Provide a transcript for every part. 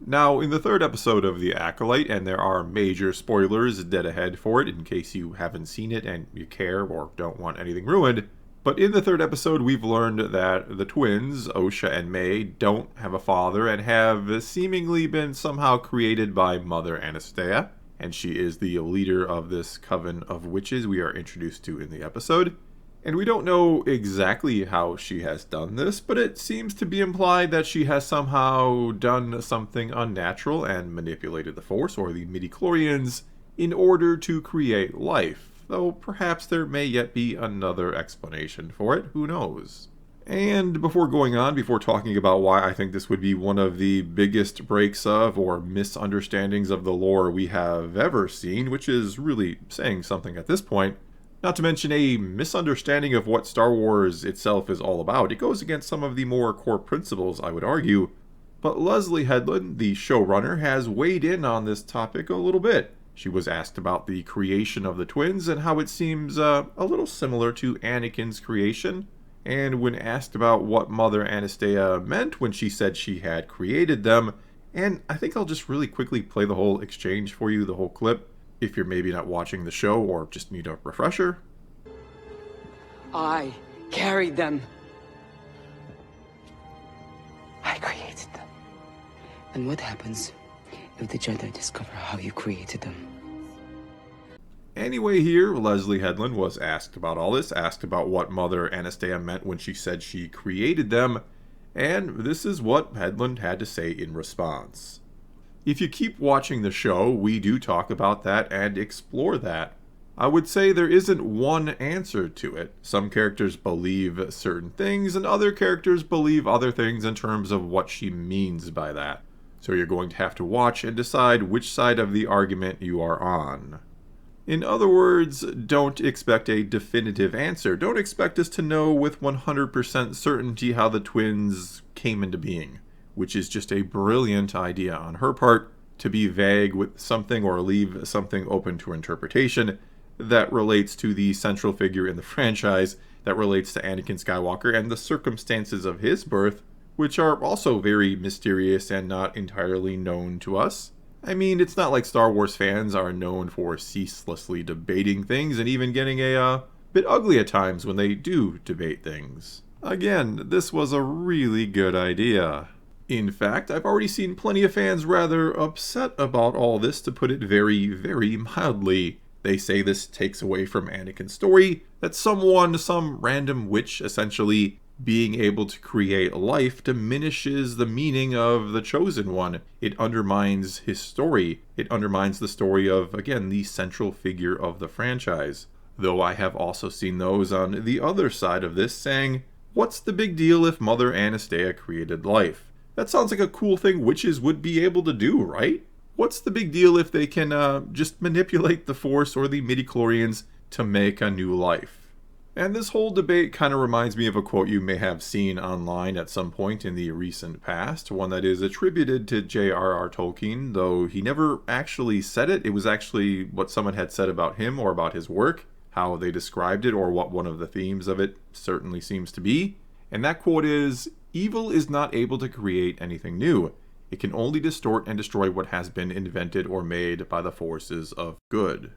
Now, in the third episode of The Acolyte, and there are major spoilers dead ahead for it in case you haven't seen it and you care or don't want anything ruined, but in the third episode we've learned that the twins, Osha and May, don't have a father and have seemingly been somehow created by Mother Anastasia, and she is the leader of this coven of witches we are introduced to in the episode. And we don't know exactly how she has done this, but it seems to be implied that she has somehow done something unnatural and manipulated the Force, or the midichlorians, in order to create life. Though perhaps there may yet be another explanation for it, who knows. And before going on, before talking about why I think this would be one of the biggest breaks of or misunderstandings of the lore we have ever seen, which is really saying something at this point, not to mention a misunderstanding of what Star Wars itself is all about. It goes against some of the more core principles, I would argue. But Leslie Headland, the showrunner, has weighed in on this topic a little bit. She was asked about the creation of the twins and how it seems a little similar to Anakin's creation. And when asked about what Mother Anastasia meant when she said she had created them, and I think I'll just really quickly play the whole exchange for you, the whole clip, if you're maybe not watching the show or just need a refresher. I carried them. I created them. And what happens if the Jedi discover how you created them? Anyway, here, Leslie Headland was asked about all this, asked about what Mother Anastasia meant when she said she created them, and this is what Headland had to say in response. If you keep watching the show, we do talk about that and explore that. I would say there isn't one answer to it. Some characters believe certain things, and other characters believe other things in terms of what she means by that. So you're going to have to watch and decide which side of the argument you are on. In other words, don't expect a definitive answer. Don't expect us to know with 100% certainty how the twins came into being, which is just a brilliant idea on her part, to be vague with something or leave something open to interpretation that relates to the central figure in the franchise, that relates to Anakin Skywalker and the circumstances of his birth, which are also very mysterious and not entirely known to us. I mean, it's not like Star Wars fans are known for ceaselessly debating things and even getting a bit ugly at times when they do debate things. Again, this was a really good idea. In fact, I've already seen plenty of fans rather upset about all this, to put it very, very mildly. They say this takes away from Anakin's story, that some random witch, essentially being able to create life, diminishes the meaning of the Chosen One. It undermines his story. It undermines the story of, again, the central figure of the franchise. Though I have also seen those on the other side of this saying, what's the big deal if Mother Anastasia created life? That sounds like a cool thing witches would be able to do, right? What's the big deal if they can just manipulate the Force or the midichlorians to make a new life? And this whole debate kind of reminds me of a quote you may have seen online at some point in the recent past, one that is attributed to J.R.R. Tolkien, though he never actually said it. It was actually what someone had said about him or about his work, how they described it, or what one of the themes of it certainly seems to be. And that quote is, "Evil is not able to create anything new. It can only distort and destroy what has been invented or made by the forces of good."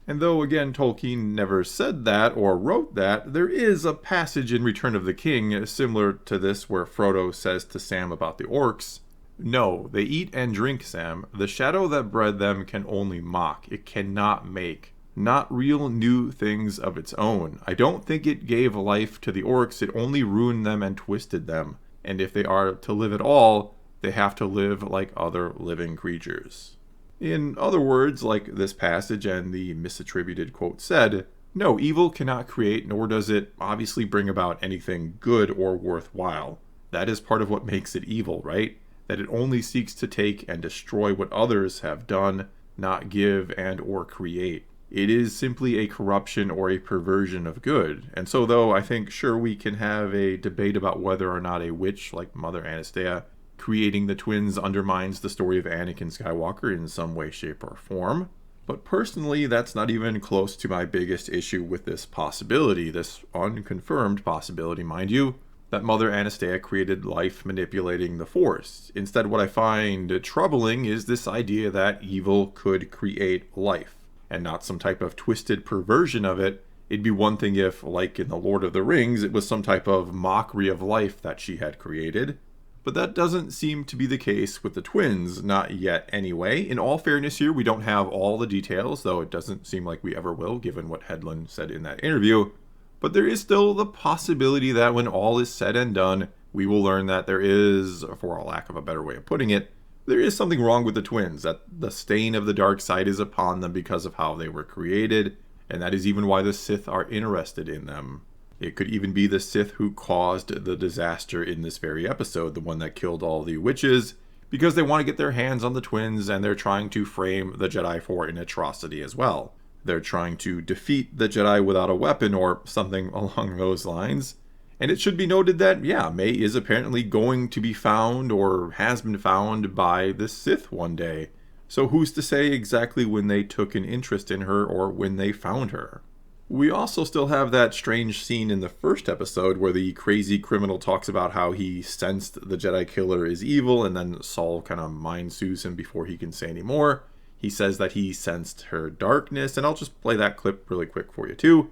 And though, again, Tolkien never said that or wrote that, there is a passage in Return of the King similar to this where Frodo says to Sam about the orcs, "No, they eat and drink, Sam. The shadow that bred them can only mock. It cannot make. Not real new things of its own. I don't think it gave life to the orcs. It only ruined them and twisted them. And if they are to live at all, they have to live like other living creatures." In other words, like this passage and the misattributed quote said, no, evil cannot create, nor does it obviously bring about anything good or worthwhile. That is part of what makes it evil, right? That it only seeks to take and destroy what others have done, not give and or create. It is simply a corruption or a perversion of good. And so though I think sure we can have a debate about whether or not a witch like Mother Anastasia creating the twins undermines the story of Anakin Skywalker in some way, shape, or form. But personally, that's not even close to my biggest issue with this possibility, this unconfirmed possibility, mind you. that Mother Anastasia created life manipulating the Force. Instead, what I find troubling is this idea that evil could create life, and not some type of twisted perversion of it. It'd be one thing if, like in The Lord of the Rings, it was some type of mockery of life that she had created. But that doesn't seem to be the case with the twins, not yet anyway. In all fairness here, we don't have all the details, though it doesn't seem like we ever will, given what Hedlund said in that interview. But there is still the possibility that when all is said and done, we will learn that there is, for a lack of a better way of putting it, there is something wrong with the twins, that the stain of the dark side is upon them because of how they were created, and that is even why the Sith are interested in them. It could even be the Sith who caused the disaster in this very episode, the one that killed all the witches, because they want to get their hands on the twins and they're trying to frame the Jedi for an atrocity as well. They're trying to defeat the Jedi without a weapon or something along those lines. And it should be noted that, yeah, May is apparently going to be found or has been found by the Sith one day. So who's to say exactly when they took an interest in her or when they found her? We also still have that strange scene in the first episode where the crazy criminal talks about how he sensed the Jedi killer is evil, and then Saul kind of mind soothes him before he can say any more. He says that he sensed her darkness, and I'll just play that clip really quick for you too.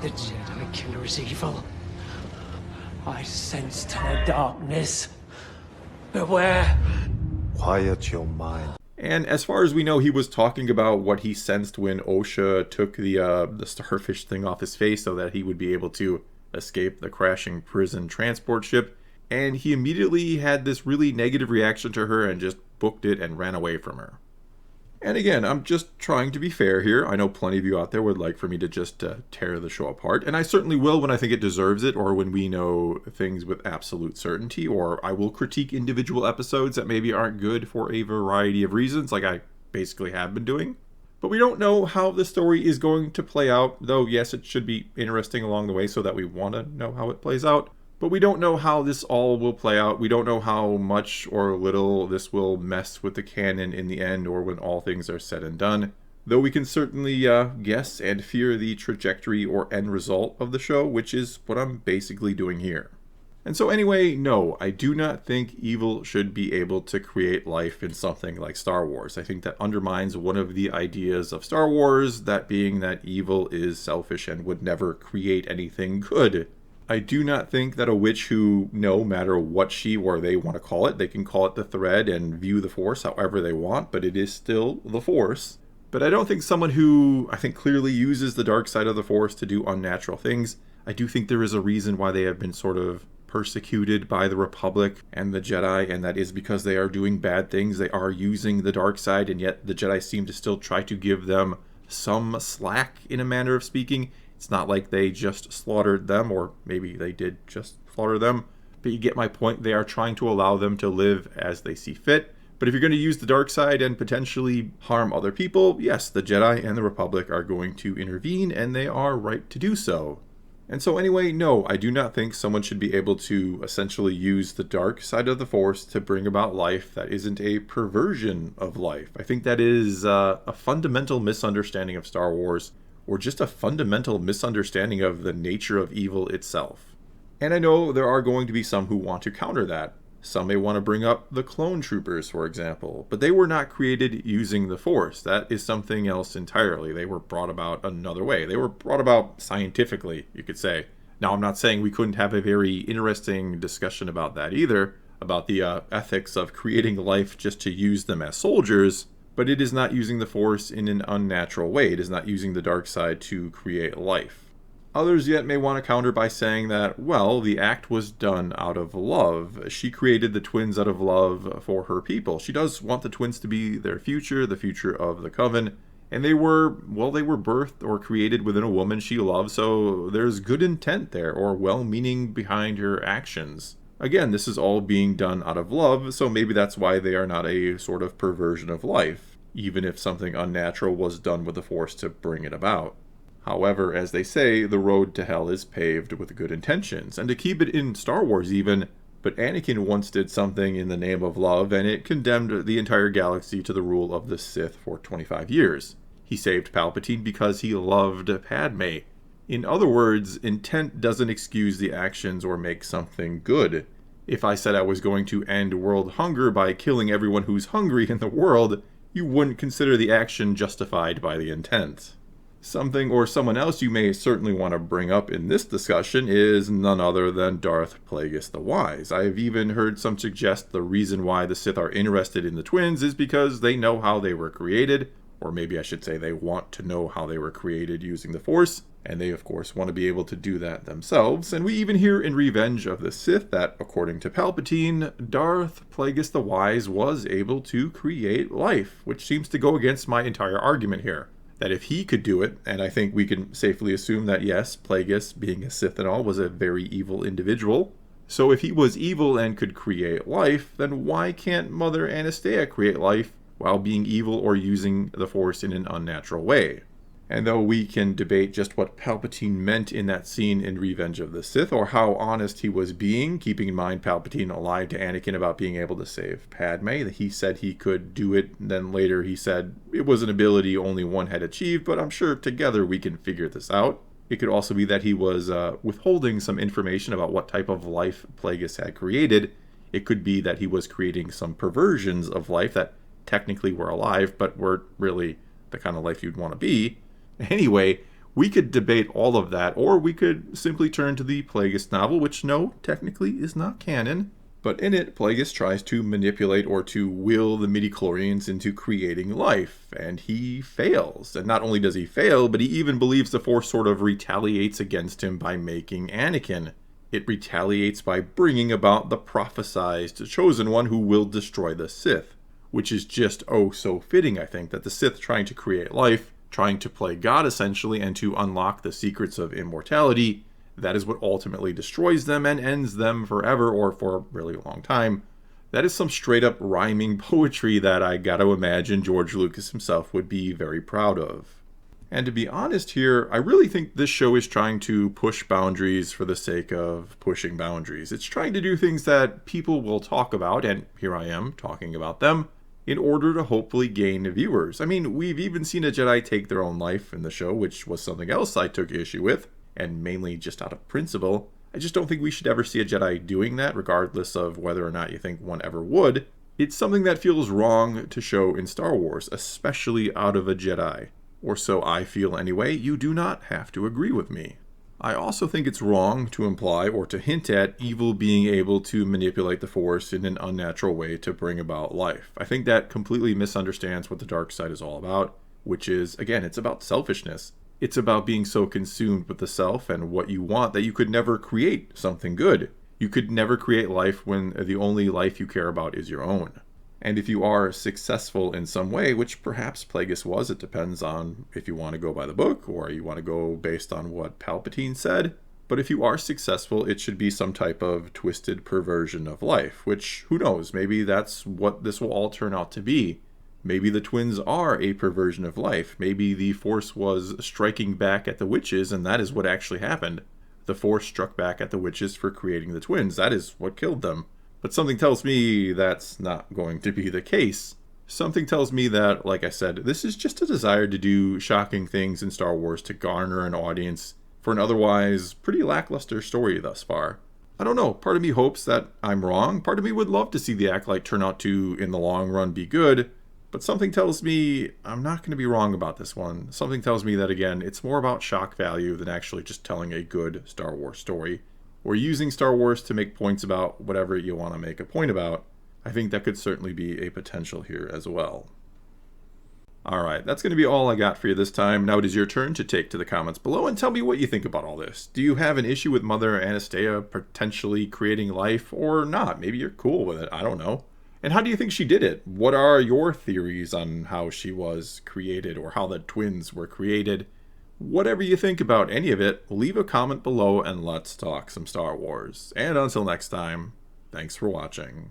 The Jedi killer is evil. I sensed her darkness. Beware. Quiet your mind. And as far as we know, he was talking about what he sensed when Osha took the starfish thing off his face so that he would be able to escape the crashing prison transport ship. And he immediately had this really negative reaction to her and just booked it and ran away from her. And again, I'm just trying to be fair here. I know plenty of you out there would like for me to just tear the show apart. And I certainly will when I think it deserves it, or when we know things with absolute certainty, or I will critique individual episodes that maybe aren't good for a variety of reasons, like I basically have been doing. But we don't know how the story is going to play out, though yes, it should be interesting along the way so that we want to know how it plays out. But we don't know how this all will play out. We don't know how much or little this will mess with the canon in the end or when all things are said and done. Though we can certainly guess and fear the trajectory or end result of the show, which is what I'm basically doing here. And so anyway, no, I do not think evil should be able to create life in something like Star Wars. I think that undermines one of the ideas of Star Wars, that being that evil is selfish and would never create anything good. I do not think that a witch who, no matter what she or they want to call it, they can call it the thread and view the Force however they want, but it is still the Force. But I don't think someone who, I think, clearly uses the dark side of the Force to do unnatural things. I do think there is a reason why they have been sort of persecuted by the Republic and the Jedi, and that is because they are doing bad things. They are using the dark side, and yet the Jedi seem to still try to give them some slack, in a manner of speaking. It's not like they just slaughtered them, or maybe they did just slaughter them, but you get my point. They are trying to allow them to live as they see fit. But if you're going to use the dark side and potentially harm other people, yes, the Jedi and the Republic are going to intervene, and they are right to do so. And so anyway, no, I do not think someone should be able to essentially use the dark side of the Force to bring about life that isn't a perversion of life. I think that is a fundamental misunderstanding of Star Wars, or just a fundamental misunderstanding of the nature of evil itself. And I know there are going to be some who want to counter that. Some may want to bring up the clone troopers, for example, but they were not created using the Force. That is something else entirely. They were brought about another way. They were brought about scientifically, you could say. Now, I'm not saying we couldn't have a very interesting discussion about that either, about the ethics of creating life just to use them as soldiers, but it is not using the Force in an unnatural way. It is not using the dark side to create life. Others yet may want to counter by saying that, well, the act was done out of love. She created the twins out of love for her people. She does want the twins to be their future, the future of the Coven. And they were birthed or created within a woman she loves, so there's good intent there, or well-meaning behind her actions. Again, this is all being done out of love, so maybe that's why they are not a sort of perversion of life, even if something unnatural was done with the Force to bring it about. However, as they say, the road to hell is paved with good intentions, and to keep it in Star Wars even, but Anakin once did something in the name of love, and it condemned the entire galaxy to the rule of the Sith for 25 years. He saved Palpatine because he loved Padme. In other words, intent doesn't excuse the actions or make something good. If I said I was going to end world hunger by killing everyone who's hungry in the world, you wouldn't consider the action justified by the intent. Something or someone else you may certainly want to bring up in this discussion is none other than Darth Plagueis the Wise. I have even heard some suggest the reason why the Sith are interested in the twins is because they know how they were created, or maybe I should say they want to know how they were created using the Force, and they of course want to be able to do that themselves. And we even hear in Revenge of the Sith that, according to Palpatine, Darth Plagueis the Wise was able to create life, which seems to go against my entire argument here. That if he could do it, and I think we can safely assume that yes, Plagueis, being a Sith and all, was a very evil individual. So if he was evil and could create life, then why can't Mother Anastasia create life while being evil or using the Force in an unnatural way? And though we can debate just what Palpatine meant in that scene in Revenge of the Sith, or how honest he was being, keeping in mind Palpatine lied to Anakin about being able to save Padme, that he said he could do it, and then later he said it was an ability only one had achieved, but I'm sure together we can figure this out. It could also be that he was withholding some information about what type of life Plagueis had created. It could be that he was creating some perversions of life that technically were alive, but were really the kind of life you'd want to be. Anyway, we could debate all of that, or we could simply turn to the Plagueis novel, which no, technically is not canon. But in it, Plagueis tries to manipulate or to will the midichlorians into creating life, and he fails. And not only does he fail, but he even believes the Force sort of retaliates against him by making Anakin. It retaliates by bringing about the prophesized Chosen One who will destroy the Sith, which is just oh so fitting, I think, that the Sith trying to create life, trying to play God essentially, and to unlock the secrets of immortality, that is what ultimately destroys them and ends them forever, or for a really long time. That is some straight up rhyming poetry that I gotta imagine George Lucas himself would be very proud of. And to be honest here, I really think this show is trying to push boundaries for the sake of pushing boundaries. It's trying to do things that people will talk about, and here I am talking about them, in order to hopefully gain viewers. I mean, we've even seen a Jedi take their own life in the show, which was something else I took issue with, and mainly just out of principle. I just don't think we should ever see a Jedi doing that, regardless of whether or not you think one ever would. It's something that feels wrong to show in Star Wars, especially out of a Jedi. Or so I feel anyway. You do not have to agree with me. I also think it's wrong to imply or to hint at evil being able to manipulate the Force in an unnatural way to bring about life. I think that completely misunderstands what the dark side is all about, which is, again, it's about selfishness. It's about being so consumed with the self and what you want that you could never create something good. You could never create life when the only life you care about is your own. And if you are successful in some way, which perhaps Plagueis was, it depends on if you want to go by the book or you want to go based on what Palpatine said. But if you are successful, it should be some type of twisted perversion of life, which, who knows, maybe that's what this will all turn out to be. Maybe the twins are a perversion of life. Maybe the Force was striking back at the witches, and that is what actually happened. The Force struck back at the witches for creating the twins. That is what killed them. But something tells me that's not going to be the case. Something tells me that, like I said, this is just a desire to do shocking things in Star Wars to garner an audience for an otherwise pretty lackluster story thus far. I don't know, part of me hopes that I'm wrong. Part of me would love to see the Acolyte turn out to, in the long run, be good. But something tells me I'm not going to be wrong about this one. Something tells me that, again, it's more about shock value than actually just telling a good Star Wars story. Or using Star Wars to make points about whatever you want to make a point about. I think that could certainly be a potential here as well. Alright, that's going to be all I got for you this time. Now it is your turn to take to the comments below and tell me what you think about all this. Do you have an issue with Mother Anastasia potentially creating life or not? Maybe you're cool with it, I don't know. And how do you think she did it? What are your theories on how she was created or how the twins were created? Whatever you think about any of it, leave a comment below and let's talk some Star Wars. And until next time, thanks for watching.